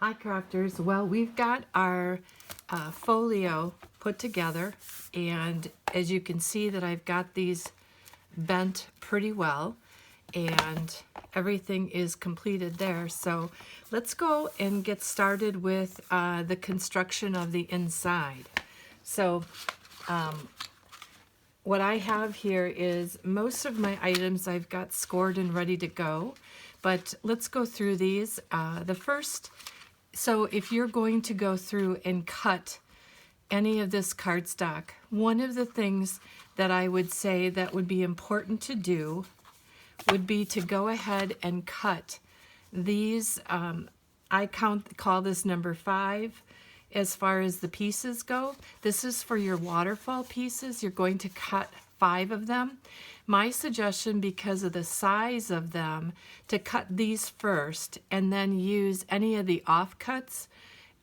Hi crafters. Well, we've got our folio put together, and as you can see that I've got these bent pretty well, and everything is completed there. So let's go and get started with the construction of the inside. So what I have here is most of my items I've got scored and ready to go, but let's go through these. So if you're going to go through and cut any of this cardstock, one of the things that I would say that would be important to do would be to go ahead and cut these. I call this number 5 as far as the pieces go. This is for your waterfall pieces. You're going to cut 5 of them. My suggestion, because of the size of them, to cut these first and then use any of the offcuts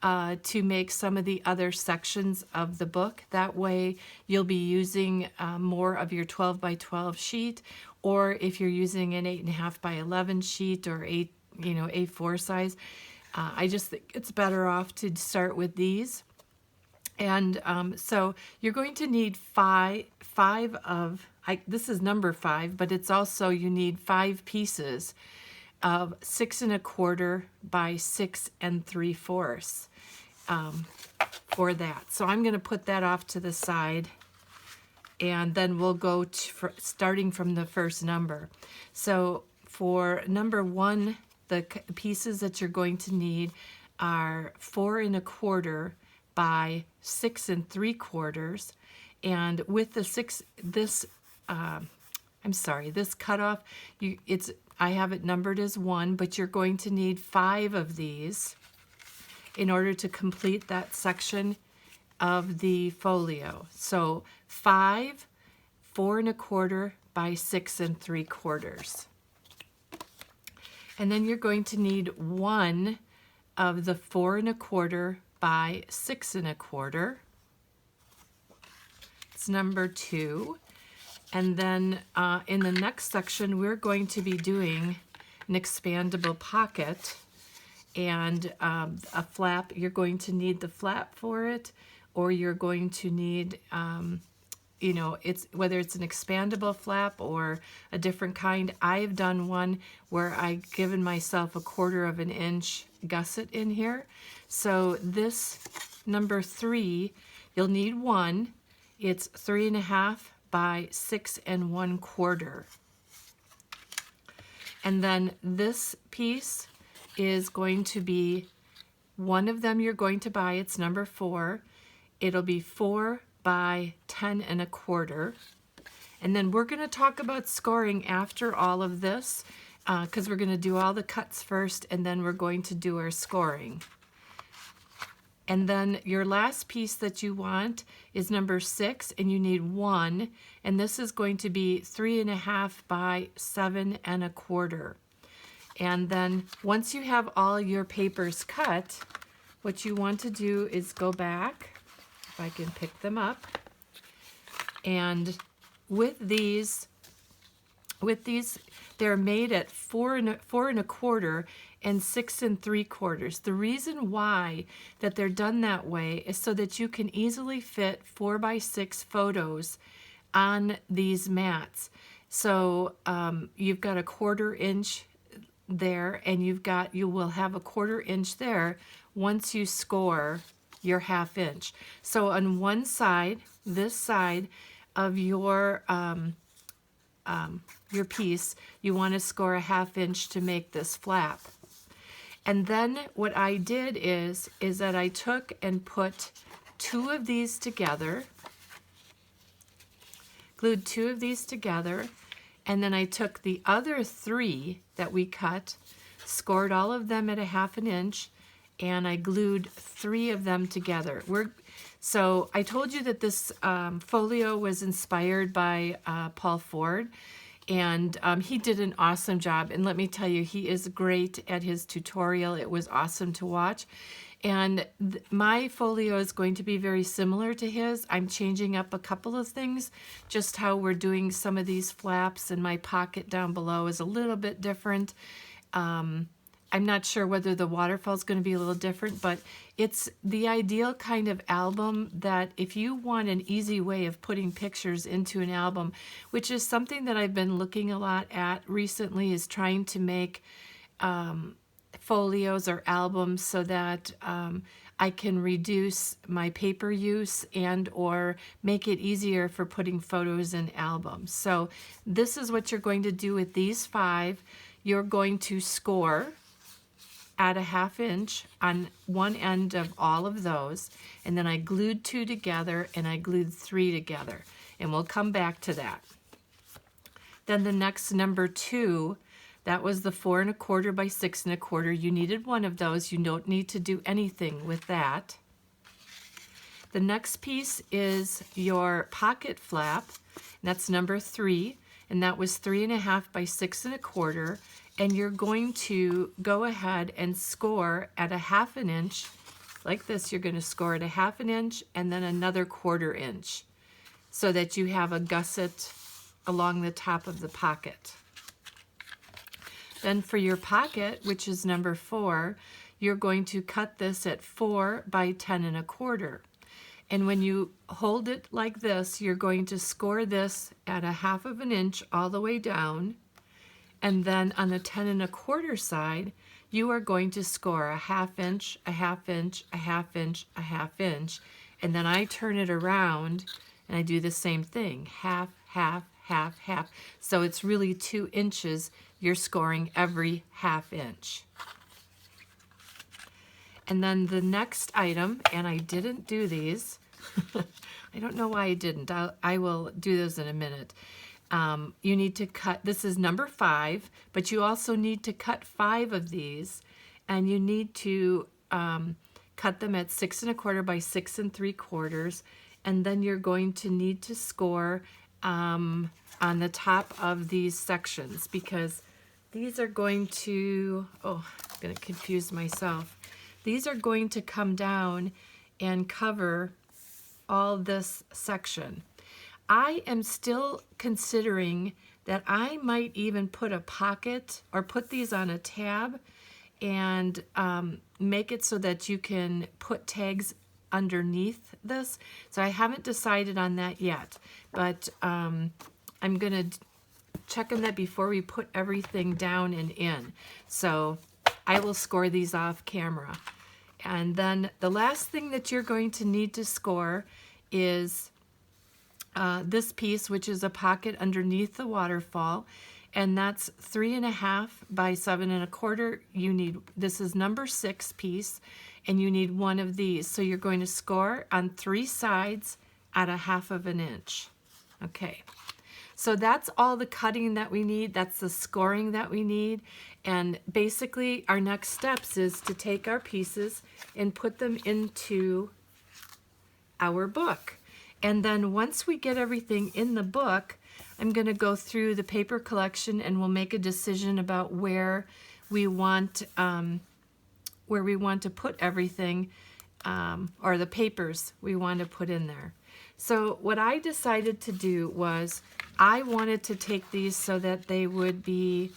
to make some of the other sections of the book. That way you'll be using more of your 12 by 12 sheet, or if you're using an 8.5 by 11 sheet or A4 size, I just think it's better off to start with these. And so you're going to need this is number 5, but it's also, you need 5 pieces of 6 1/4 by 6 3/4 for that. So I'm going to put that off to the side, and then we'll go starting from the first number. So for number 1, the pieces that you're going to need are 4 1/4 by 6 3/4, and with the this cutoff, I have it numbered as 1, but you're going to need 5 of these in order to complete that section of the folio. So 5 4 1/4 by 6 3/4. And then you're going to need 1 of the 4 1/4 by 6 1/4. It's number 2. And then in the next section, we're going to be doing an expandable pocket and a flap. You're going to need the flap for it, or you're going to need, whether it's an expandable flap or a different kind. I've done one where I've given myself a 1/4 inch gusset in here. So this number 3, you'll need 1. It's 3 1/2 by 6 1/4. And then this piece is going to be, one of them you're going to buy, it's number 4. It'll be 4 by 10 1/4. And then we're going to talk about scoring after all of this, because we're going to do all the cuts first, and then we're going to do our scoring. And then your last piece that you want is number 6, and you need 1, and this is going to be 3 1/2 by 7 1/4. And then once you have all your papers cut, what you want to do is go back, if I can pick them up, and with these they're made at 4 1/4 and 6 3/4. The reason why that they're done that way is so that you can easily fit 4 by 6 photos on these mats. So you've got a 1/4 inch there, and you will have a 1/4 inch there once you score your 1/2 inch. So on one side, this side of your piece, you want to score a 1/2 inch to make this flap. And then what I did is that I took and put 2 of these together, glued 2 of these together, and then I took the other 3 that we cut, scored all of them at a 1/2 inch, and I glued 3 of them together. So I told you that this folio was inspired by Paul Ford, and he did an awesome job. And let me tell you, he is great at his tutorial. It was awesome to watch. And my folio is going to be very similar to his. I'm changing up a couple of things, just how we're doing some of these flaps, and my pocket down below is a little bit different. I'm not sure whether the waterfall is going to be a little different, but it's the ideal kind of album that if you want an easy way of putting pictures into an album, which is something that I've been looking a lot at recently, is trying to make folios or albums so that I can reduce my paper use and or make it easier for putting photos in albums. So this is what you're going to do with these 5. You're going to score at a 1/2 inch on one end of all of those, and then I glued 2 together and I glued 3 together, and we'll come back to that. Then the next number 2, that was the 4 1/4 by 6 1/4. You needed one of those. You don't need to do anything with that. The next piece is your pocket flap, and that's number 3, and that was 3 1/2 by 6 1/4. And you're going to go ahead and score at a 1/2 inch, like this. You're going to score at a 1/2 inch and then another 1/4 inch, so that you have a gusset along the top of the pocket. Then for your pocket, which is number 4, you're going to cut this at 4 by 10 1/4. And when you hold it like this, you're going to score this at a 1/2 inch all the way down. And then on the 10 1/4 side, you are going to score a 1/2 inch, a 1/2 inch, a 1/2 inch, a 1/2 inch. And then I turn it around and I do the same thing, 1/2, 1/2, 1/2, 1/2. So it's really 2 inches. You're scoring every 1/2 inch. And then the next item, and I didn't do these. I don't know why I didn't. I will do those in a minute. You need to cut, this is number 5, but you also need to cut 5 of these, and you need to cut them at 6 1/4 by 6 3/4, and then you're going to need to score on the top of these sections, because these are going to, oh, I'm going to confuse myself. These are going to come down and cover all this section. I am still considering that I might even put a pocket or put these on a tab and make it so that you can put tags underneath this. So I haven't decided on that yet, but I'm going to check on that before we put everything down and in. So I will score these off camera. And then the last thing that you're going to need to score is this piece, which is a pocket underneath the waterfall, and that's 3 1/2 by 7 1/4. You need, this is number 6 piece, and you need one of these. So you're going to score on 3 sides at a 1/2 inch. Okay, so that's all the cutting that we need. That's the scoring that we need. And basically our next steps is to take our pieces and put them into our book. And then once we get everything in the book, I'm going to go through the paper collection and we'll make a decision about where we want to put everything, or the papers we want to put in there. So what I decided to do was I wanted to take these so that they would be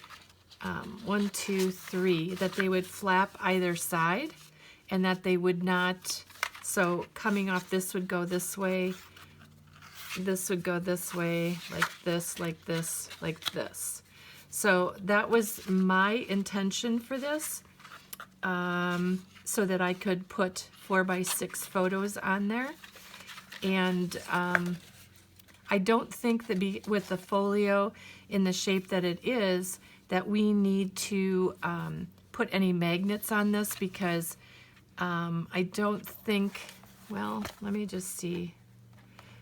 1, 2, 3, that they would flap either side, and that they would not, so coming off, this would go this way, this would go this way, like this, like this, like this. So that was my intention for this, so that I could put 4 by 6 photos on there. And I don't think that with the folio in the shape that it is, that we need to put any magnets on this, because I don't think, well, let me just see.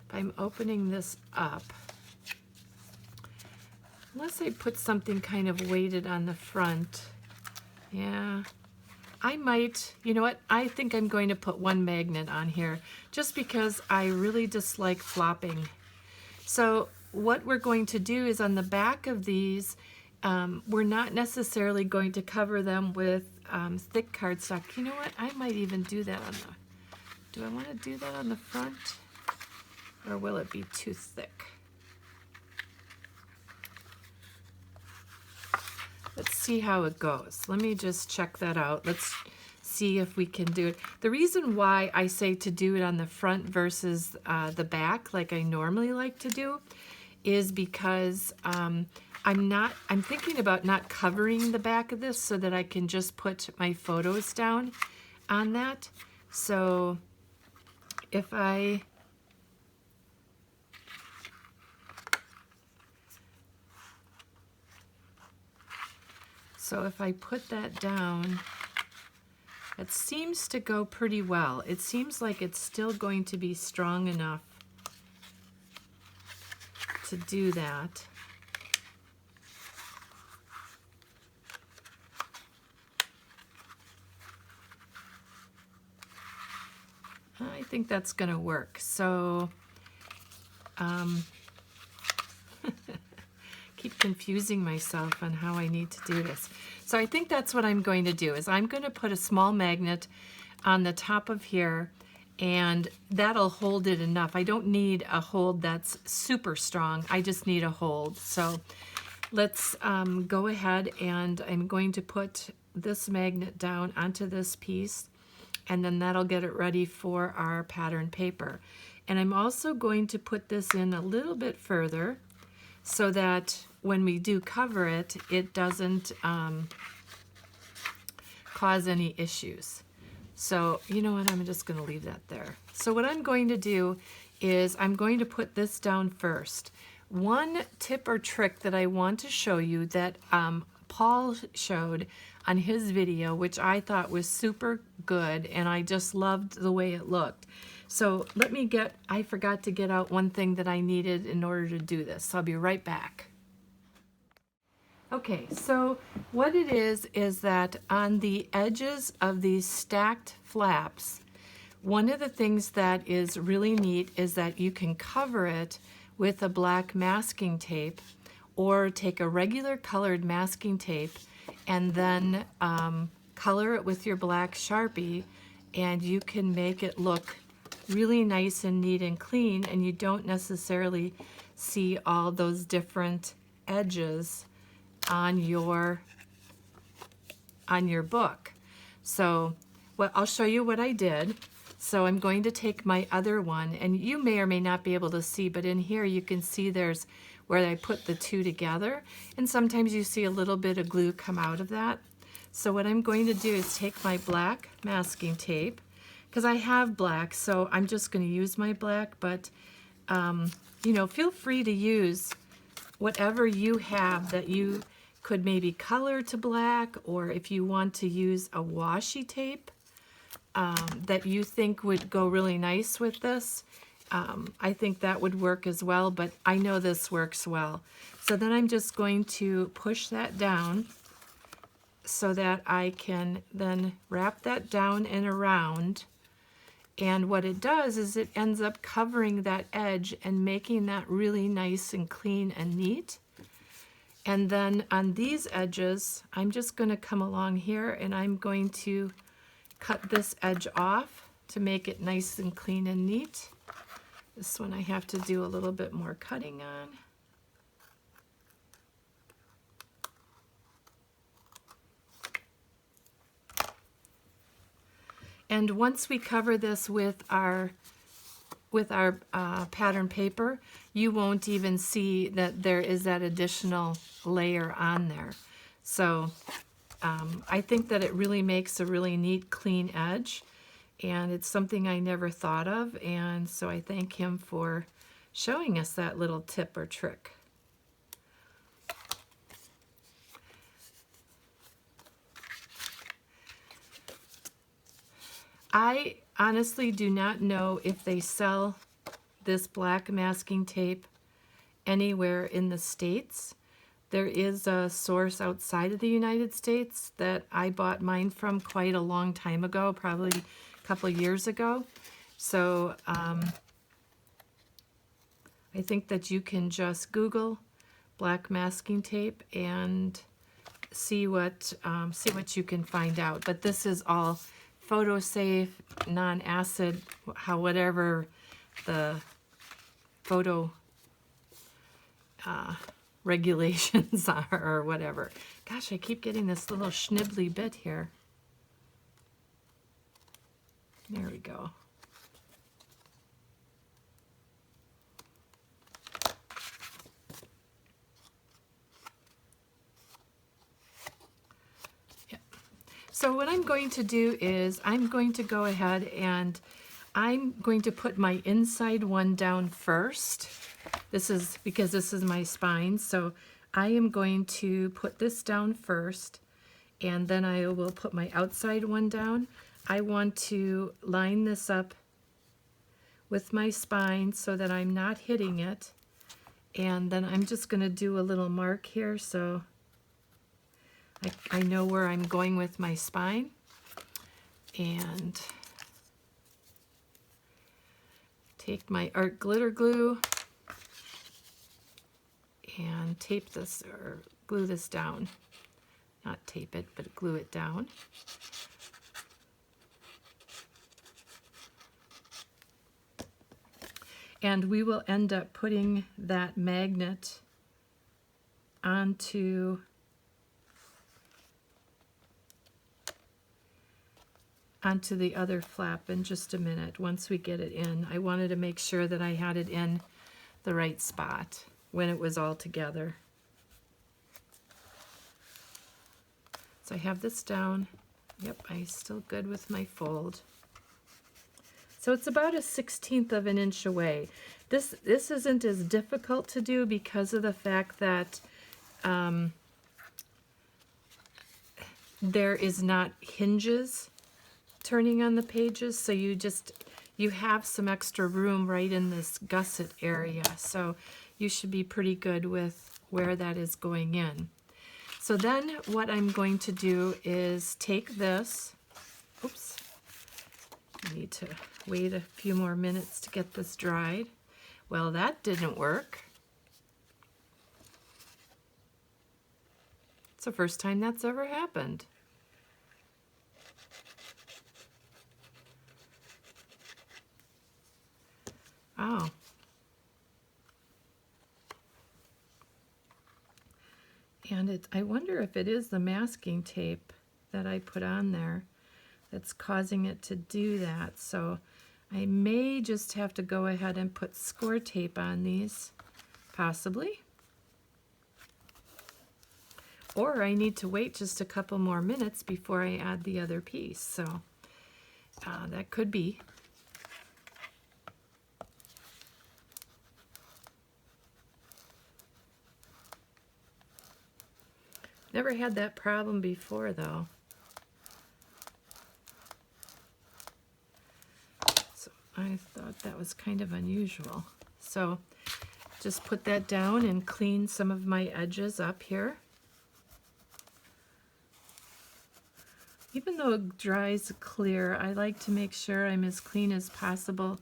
If I'm opening this up, unless I put something kind of weighted on the front, yeah, I might, you know what, I think I'm going to put one magnet on here, just because I really dislike flopping. So what we're going to do is on the back of these, we're not necessarily going to cover them with thick cardstock. You know what, I might even do that on the, do I want to do that on the front? Or will it be too thick? Let's see how it goes. Let me just check that out. Let's see if we can do it. The reason why I say to do it on the front versus the back like I normally like to do is because I'm thinking about not covering the back of this so that I can just put my photos down on that. So if I put that down, it seems to go pretty well. It seems like it's still going to be strong enough to do that. I think that's going to work. So keep confusing myself on how I need to do this. So I think that's what I'm going to do, is I'm going to put a small magnet on the top of here, and that'll hold it enough. I don't need a hold that's super strong. I just need a hold. So let's go ahead, and I'm going to put this magnet down onto this piece, and then that'll get it ready for our pattern paper. And I'm also going to put this in a little bit further so that when we do cover it, it doesn't cause any issues. So you know what, I'm just going to leave that there. So what I'm going to do is I'm going to put this down first. One tip or trick that I want to show you that Paul showed on his video, which I thought was super good, and I just loved the way it looked. So I forgot to get out one thing that I needed in order to do this. So I'll be right back. Okay, so what it is that on the edges of these stacked flaps, one of the things that is really neat is that you can cover it with a black masking tape, or take a regular colored masking tape and then color it with your black Sharpie, and you can make it look really nice and neat and clean, and you don't necessarily see all those different edges on your book. So I'll show you what I did. So I'm going to take my other one, and you may or may not be able to see, but in here you can see there's where I put the two together, and sometimes you see a little bit of glue come out of that. So what I'm going to do is take my black masking tape, because I have black, so I'm just going to use my black, but you know, feel free to use whatever you have that you could maybe color to black, or if you want to use a washi tape that you think would go really nice with this, I think that would work as well, but I know this works well. So then I'm just going to push that down so that I can then wrap that down and around. And what it does is it ends up covering that edge and making that really nice and clean and neat. And then on these edges, I'm just going to come along here and I'm going to cut this edge off to make it nice and clean and neat. This one I have to do a little bit more cutting on. And once we cover this with our pattern paper, you won't even see that there is that additional layer on there. So I think that it really makes a really neat, clean edge, and it's something I never thought of, and so I thank him for showing us that little tip or trick. I honestly do not know if they sell this black masking tape anywhere in the States. There is a source outside of the United States that I bought mine from quite a long time ago, probably a couple years ago. So I think that you can just Google black masking tape and see what you can find out. But this is all photo safe, non-acid, whatever the photo regulations are or whatever. Gosh, I keep getting this little schnibbly bit here. There we go. Yep. So what I'm going to do is I'm going to go ahead and I'm going to put my inside one down first. This is because this is my spine, so I am going to put this down first, and then I will put my outside one down. I want to line this up with my spine so that I'm not hitting it, and then I'm just going to do a little mark here so I know where I'm going with my spine. And take my art glitter glue and tape this, or glue this down. Not tape it, but glue it down. And we will end up putting that magnet onto the other flap in just a minute once we get it in. I wanted to make sure that I had it in the right spot when it was all together. So I have this down. Yep, I'm still good with my fold. So it's about a 1/16 of an inch away. This isn't as difficult to do because of the fact that there is not hinges turning on the pages, so you have some extra room right in this gusset area, so you should be pretty good with where that is going in. So then what I'm going to do is take this, oops, I need to wait a few more minutes to get this dried. Well, that didn't work. It's the first time that's ever happened. Oh. And I wonder if it is the masking tape that I put on there that's causing it to do that. So I may just have to go ahead and put score tape on these, possibly. Or I need to wait just a couple more minutes before I add the other piece. So that could be. Never had that problem before, though. So I thought that was kind of unusual. So just put that down and clean some of my edges up here. Even though it dries clear, I like to make sure I'm as clean as possible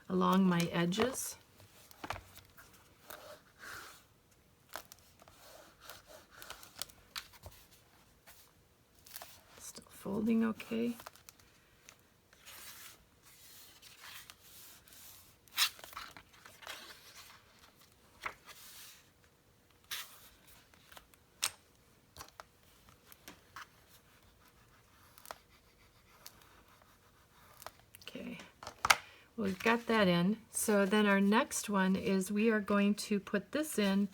along my edges. Folding okay. Okay, well, we've got that in. So then our next one is we are going to put this in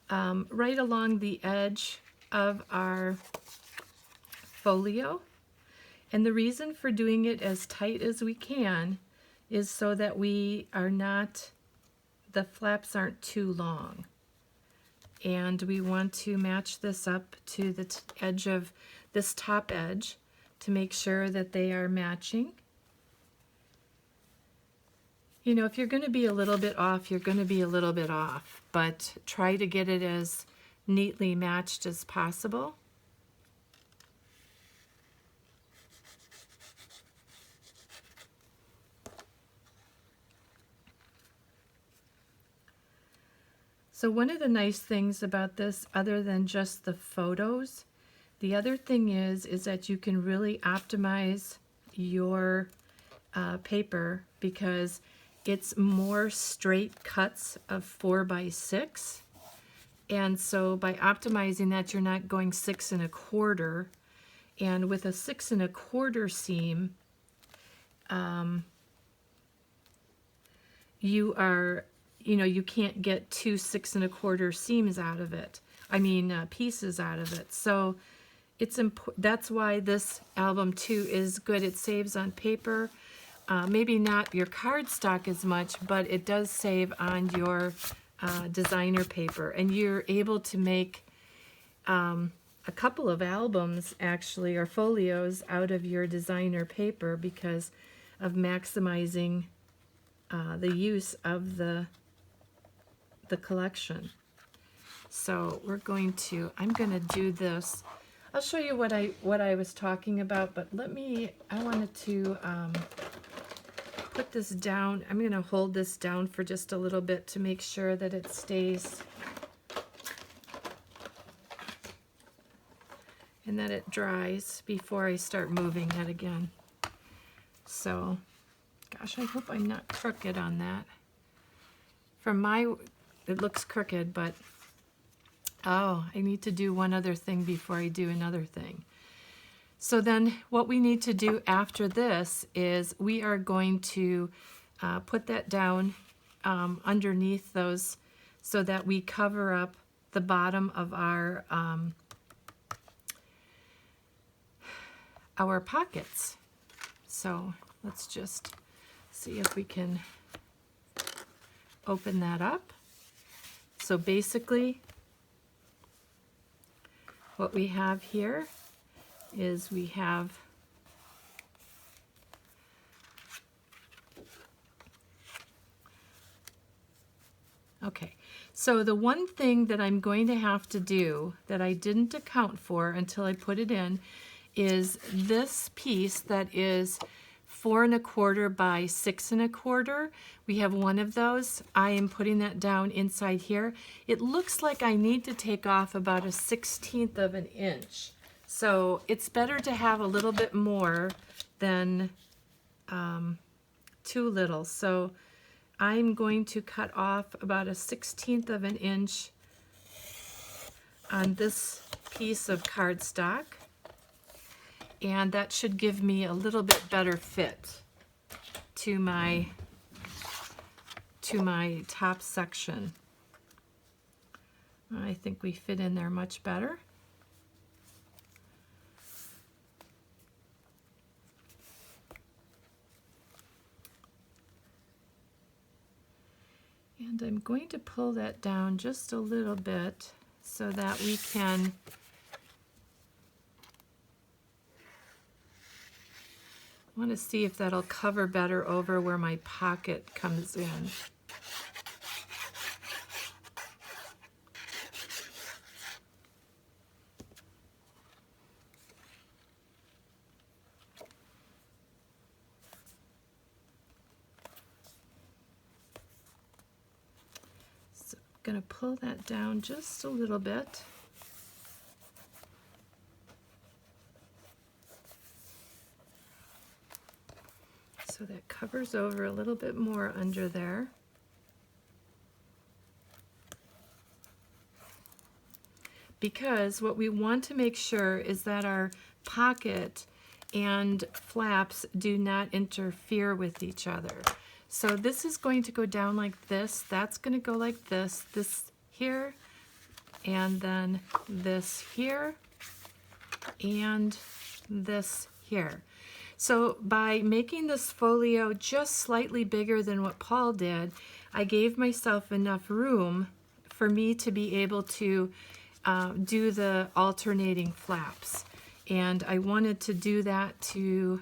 right along the edge of our folio. And the reason for doing it as tight as we can is so that we are not, the flaps aren't too long. And we want to match this up to the edge of this top edge to make sure that they are matching. You know, if you're going to be a little bit off, you're going to be a little bit off, but try to get it as neatly matched as possible. So one of the nice things about this, other than just the photos, the other thing is that you can really optimize your paper because it's more straight cuts of 4x6, And so by optimizing that, you're not going 6 1/4. And with a 6 1/4 seam, you are, you can't get 2 6 1/4 seams out of it. I mean, pieces out of it. So it's that's why this album too is good. It saves on paper. Maybe not your cardstock as much, but it does save on your designer paper, and you're able to make a couple of albums actually, or folios, out of your designer paper because of maximizing the use of the collection. So I'm going to do this. I'll show you what I was talking about, but I wanted to put this down. I'm going to hold this down for just a little bit to make sure that it stays and that it dries before I start moving it again. So, gosh, I hope I'm not crooked on that. It looks crooked, but I need to do one other thing before I do another thing. So then what we need to do after this is we are going to put that down underneath those so that we cover up the bottom of our pockets. So let's just see if we can open that up. So basically what we have here is we have okay, so the one thing that I'm going to have to do that I didn't account for until I put it in is this piece that is 4 1/4 by 6 1/4. We have one of those. I am putting that down inside here. It looks like I need to take off about a 1/16 of an inch. So it's better to have a little bit more than too little. So I'm going to cut off about a 1/16 of an inch on this piece of cardstock. And that should give me a little bit better fit to my top section. I think we fit in there much better. And I'm going to pull that down just a little bit so that we can I want to see if that'll cover better over where my pocket comes in. So I'm going to pull that down just a little bit. So that covers over a little bit more under there. Because what we want to make sure is that our pocket and flaps do not interfere with each other. So this is going to go down like this. That's going to go like this. This here, and then this here, and this here. So by making this folio just slightly bigger than what Paul did, I gave myself enough room for me to be able to do the alternating flaps. And I wanted to do that to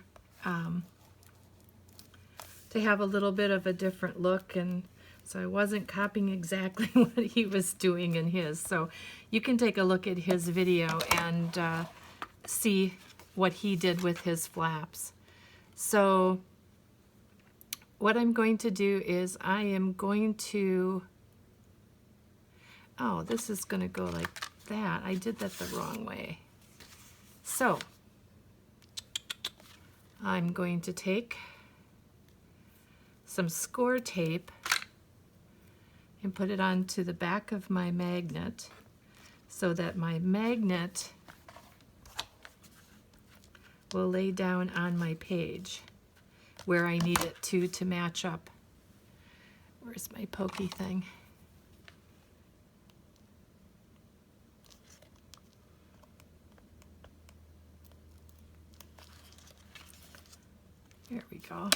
have a little bit of a different look, and so I wasn't copying exactly what he was doing in his. So you can take a look at his video and see what he did with his flaps. So what I'm going to do is I am going to, oh, this is going to go like that. I did that the wrong way. So I'm going to take some score tape and put it onto the back of my magnet so that my magnet will lay down on my page where I need it to match up. Where's my pokey thing? There we go.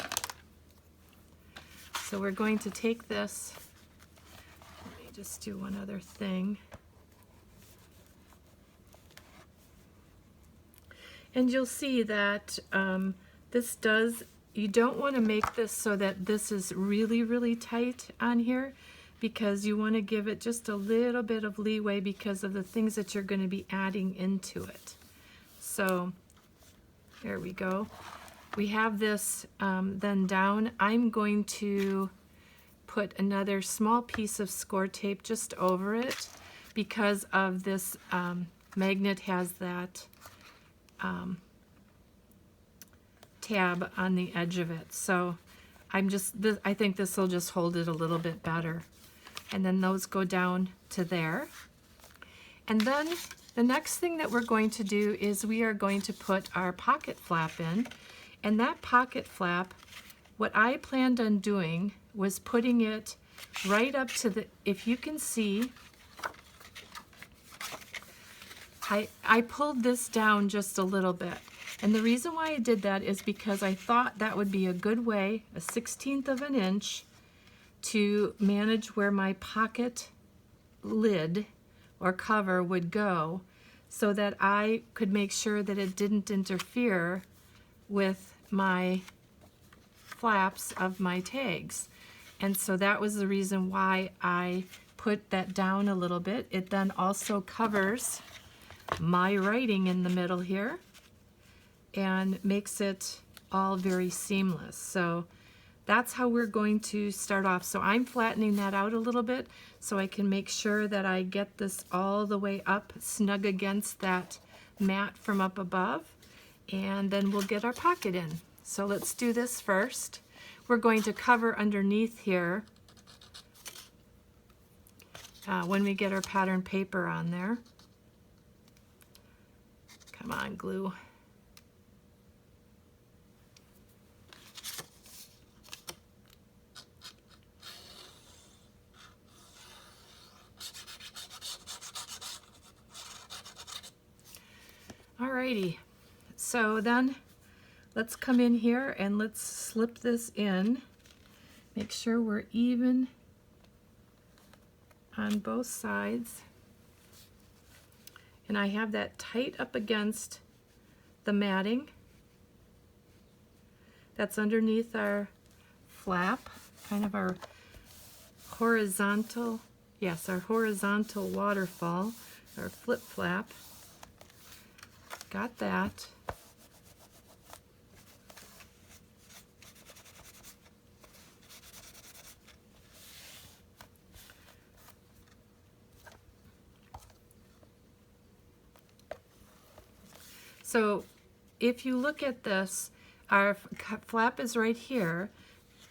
So we're going to take this, let me just do one other thing. And you'll see that this does, you don't want to make this so that this is really, really tight on here, because you want to give it just a little bit of leeway because of the things that you're going to be adding into it. So there we go. We have this then down. I'm going to put another small piece of score tape just over it because of this magnet has that tab on the edge of it. So I think this will just hold it a little bit better. And then those go down to there. And then the next thing that we're going to do is we are going to put our pocket flap in. And that pocket flap, what I planned on doing was putting it right up to the, if you can see, I pulled this down just a little bit. And the reason why I did that is because I thought that would be a good way, a 1/16 of an inch, to manage where my pocket lid or cover would go, so that I could make sure that it didn't interfere with my flaps of my tags. And so that was the reason why I put that down a little bit. It then also covers my writing in the middle here and makes it all very seamless. So that's how we're going to start off. So I'm flattening that out a little bit so I can make sure that I get this all the way up snug against that mat from up above, and then we'll get our pocket in. So let's do this first. We're going to cover underneath here when we get our pattern paper on there. Come on, glue. Alrighty, so then let's come in here and let's slip this in. Make sure we're even on both sides. And I have that tight up against the matting that's underneath our flap, kind of our horizontal, yes, our horizontal waterfall, our flip flap. Got that. So if you look at this, our flap is right here,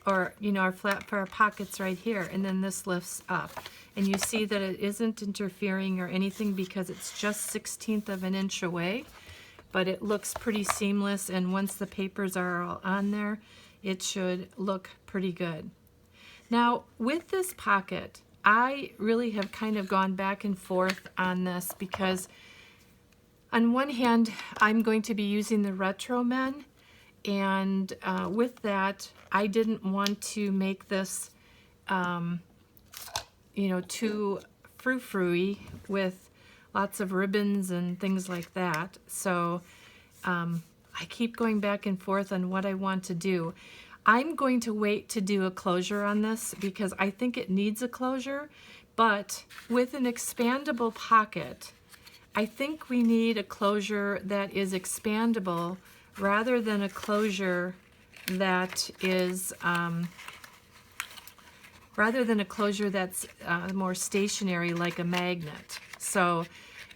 or our flap for our pocket's right here, and then this lifts up. And you see that it isn't interfering or anything because it's just 1/16 of an inch away, but it looks pretty seamless, and once the papers are all on there, it should look pretty good. Now with this pocket, I really have kind of gone back and forth on this because on one hand, I'm going to be using the Retro Men, and with that, I didn't want to make this, too frou-frou-y with lots of ribbons and things like that. So I keep going back and forth on what I want to do. I'm going to wait to do a closure on this because I think it needs a closure, but with an expandable pocket, I think we need a closure that is expandable rather than a closure that is that's more stationary like a magnet. So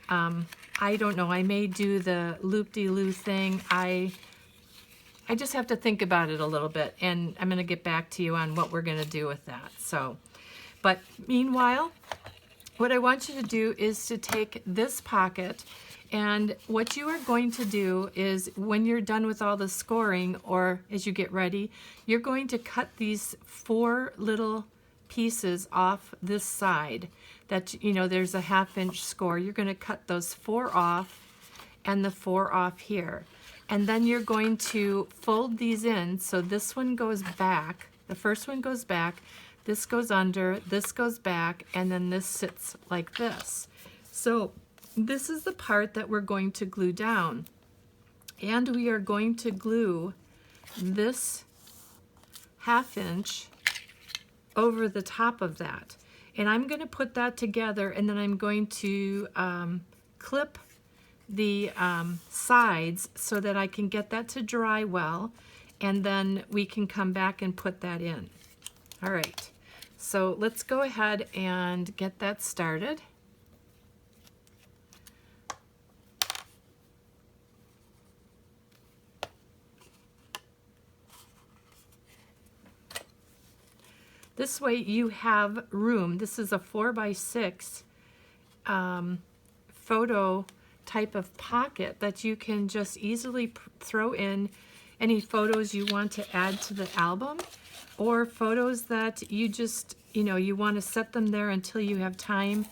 I don't know, I may do the loop-de-loo thing. I just have to think about it a little bit, and I'm going to get back to you on what we're going to do with that. So, But meanwhile, what I want you to do is to take this pocket, and what you are going to do is when you're done with all the scoring, or as you get ready, you're going to cut these 4 little pieces off this side that, you know, there's a 1/2 inch score. You're going to cut those 4 off and the 4 off here. And then you're going to fold these in. So this one goes back, the first one goes back, this goes under, this goes back, and then this sits like this. So this is the part that we're going to glue down. And we are going to glue this 1/2 inch over the top of that. And I'm going to put that together, and then I'm going to clip the sides so that I can get that to dry well, and then we can come back and put that in. All right, so let's go ahead and get that started. This way you have room. This is a 4x6 photo type of pocket that you can just easily throw in any photos you want to add to the album, or photos that you just, you know, you want to set them there until you have time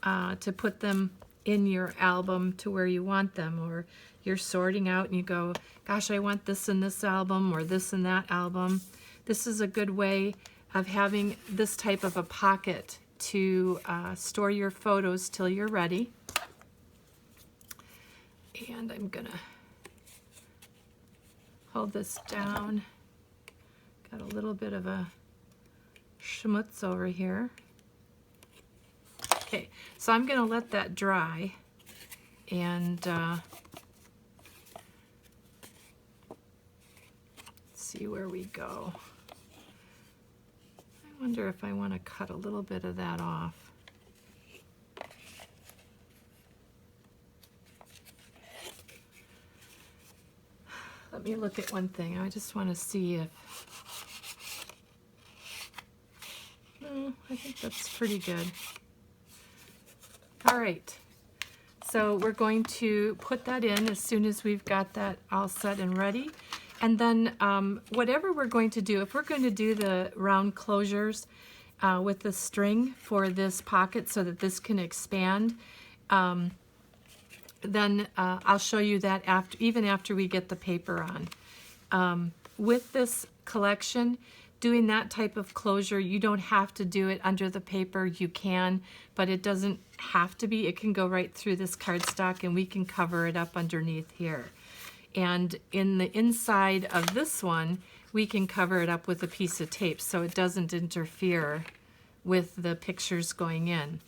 to put them in your album to where you want them, or you're sorting out and you go, gosh, I want this in this album or this in that album. This is a good way of having this type of a pocket to store your photos till you're ready. And I'm gonna hold this down. Got a little bit of a schmutz over here. Okay, so I'm gonna let that dry, and see where we go. I wonder if I want to cut a little bit of that off. Let me look at one thing. I just want to see if... No, I think that's pretty good. All right. So we're going to put that in as soon as we've got that all set and ready. And then whatever we're going to do, if we're going to do the round closures with the string for this pocket so that this can expand, then I'll show you that even after we get the paper on. With this collection, doing that type of closure, you don't have to do it under the paper. You can, but it doesn't have to be. It can go right through this cardstock, and we can cover it up underneath here. And in the inside of this one, we can cover it up with a piece of tape so it doesn't interfere with the pictures going in.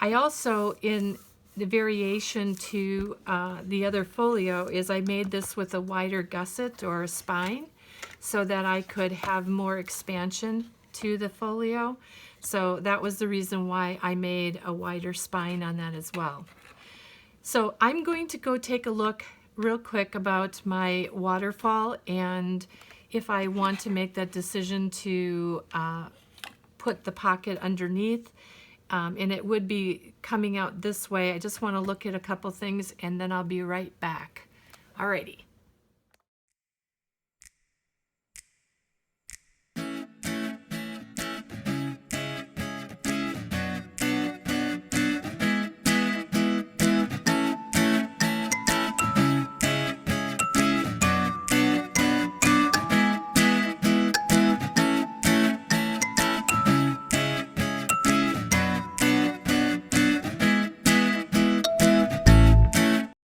I also, in the variation to the other folio, is I made this with a wider gusset or a spine so that I could have more expansion to the folio. So that was the reason why I made a wider spine on that as well. So I'm going to go take a look real quick about my waterfall, and if I want to make that decision to put the pocket underneath, and it would be coming out this way. I just want to look at a couple things, and then I'll be right back. Alrighty.